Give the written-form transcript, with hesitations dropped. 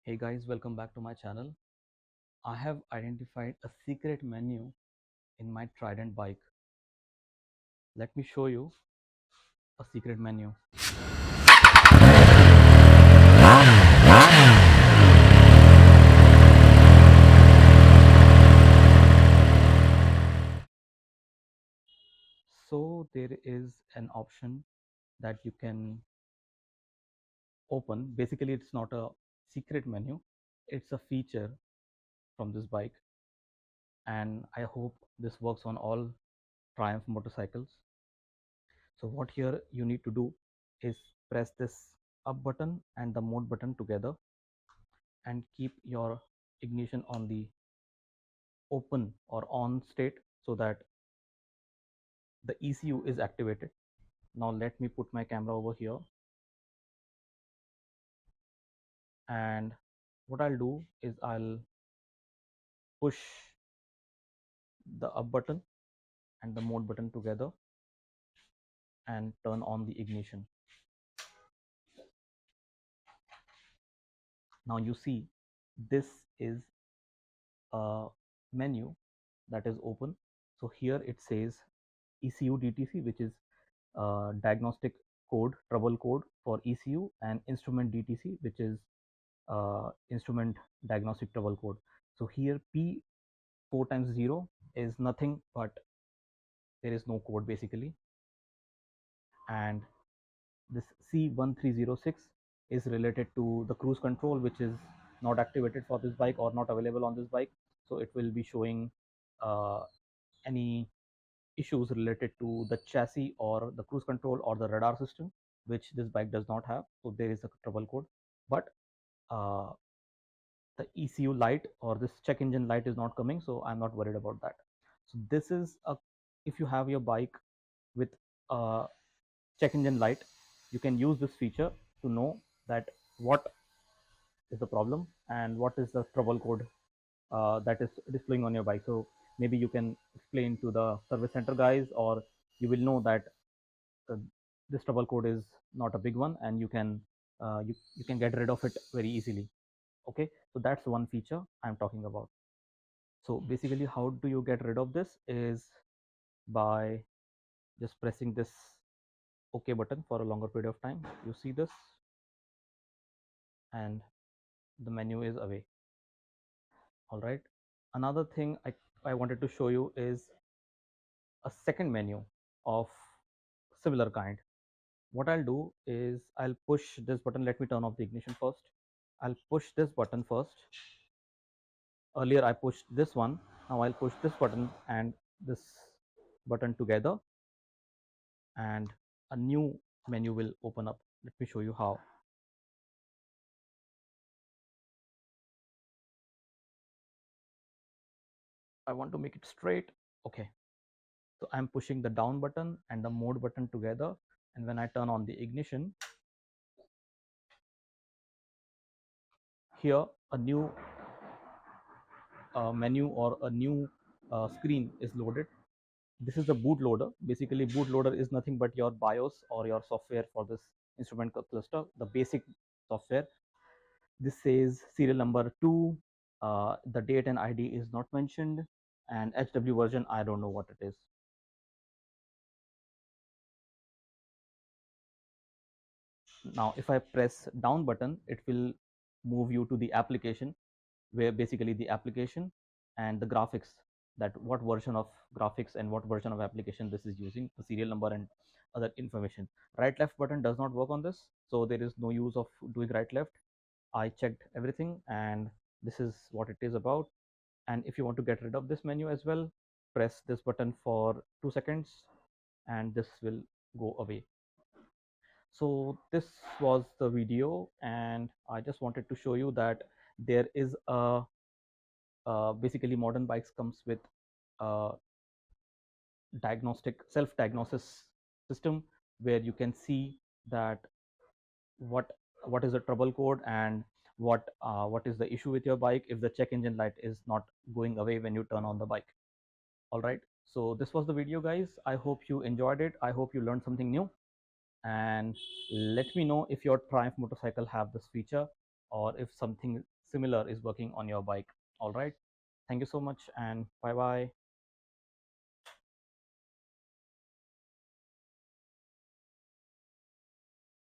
Hey guys, welcome back to my channel. I have identified a secret menu in my Trident bike. Let me show you a secret menu. So there is an option that you can open. Basically, it's not a secret menu. It's a feature from this bike, and I hope this works on all Triumph motorcycles. So what here you need to do is press this up button and the mode button together and keep your ignition on the open or on state so that the ECU is activated. Now let me put my camera over here, and what I'll do is I'll push the up button and the mode button together and turn on the ignition. Now you see this is a menu that is open. So here it says ECU DTC, which is diagnostic code, trouble code for ECU, and instrument DTC, which is instrument diagnostic trouble code. So here P 4 times 0 is nothing but there is no code basically, and this C1306 is related to the cruise control, which is not activated for this bike or not available on this bike. So it will be showing uh, any issues related to the chassis or the cruise control or the radar system, which this bike does not have. So there is a trouble code, but uh, the ECU light or this check engine light is not coming, so I'm not worried about that. So this is a, if you have your bike with a check engine light, you can use this feature to know that what is the problem and what is the trouble code that is displaying on your bike. So maybe you can explain to the service center guys, or you will know that uh, this trouble code is not a big one, and you can get rid of it very easily. Okay, so that's one feature I'm talking about. So basically, how do you get rid of this is by just pressing this OK button for a longer period of time. You see this, and the menu is away. All right. Another thing I wanted to show you is a second menu of similar kind. What I'll do is I'll push this button. Let me turn off the ignition first. I'll push this button first. Earlier I pushed this one. Now I'll push this button and this button together, and a new menu will open up. Let me show you how. I want to make it straight. Okay, so I'm pushing the down button and the mode button together, and when I turn on the ignition, here a new menu or a new screen is loaded. This is the bootloader. Basically, bootloader is nothing but your BIOS or your software for this instrument cluster, the basic software. This says serial number 2. The date and ID is not mentioned, and HW version, I don't know what it is. Now if I press down button, it will move you to the application, where basically the application and the graphics, that what version of graphics and what version of application this is using, the serial number and other information. Right left button does not work on this, so there is no use of doing right left. I checked everything, and this is what it is about. And if you want to get rid of this menu as well, press this button for 2 seconds and this will go away. So this was the video, and I just wanted to show you that there is a basically modern bikes comes with a diagnostic self-diagnosis system, where you can see that what what is the trouble code and what is the issue with your bike if the check engine light is not going away when you turn on the bike. All right, so this was the video, guys. I hope you enjoyed it. I hope you learned something new, and let me know if your Triumph motorcycle have this feature, or if something similar is working on your bike. All right. Thank you so much and bye bye.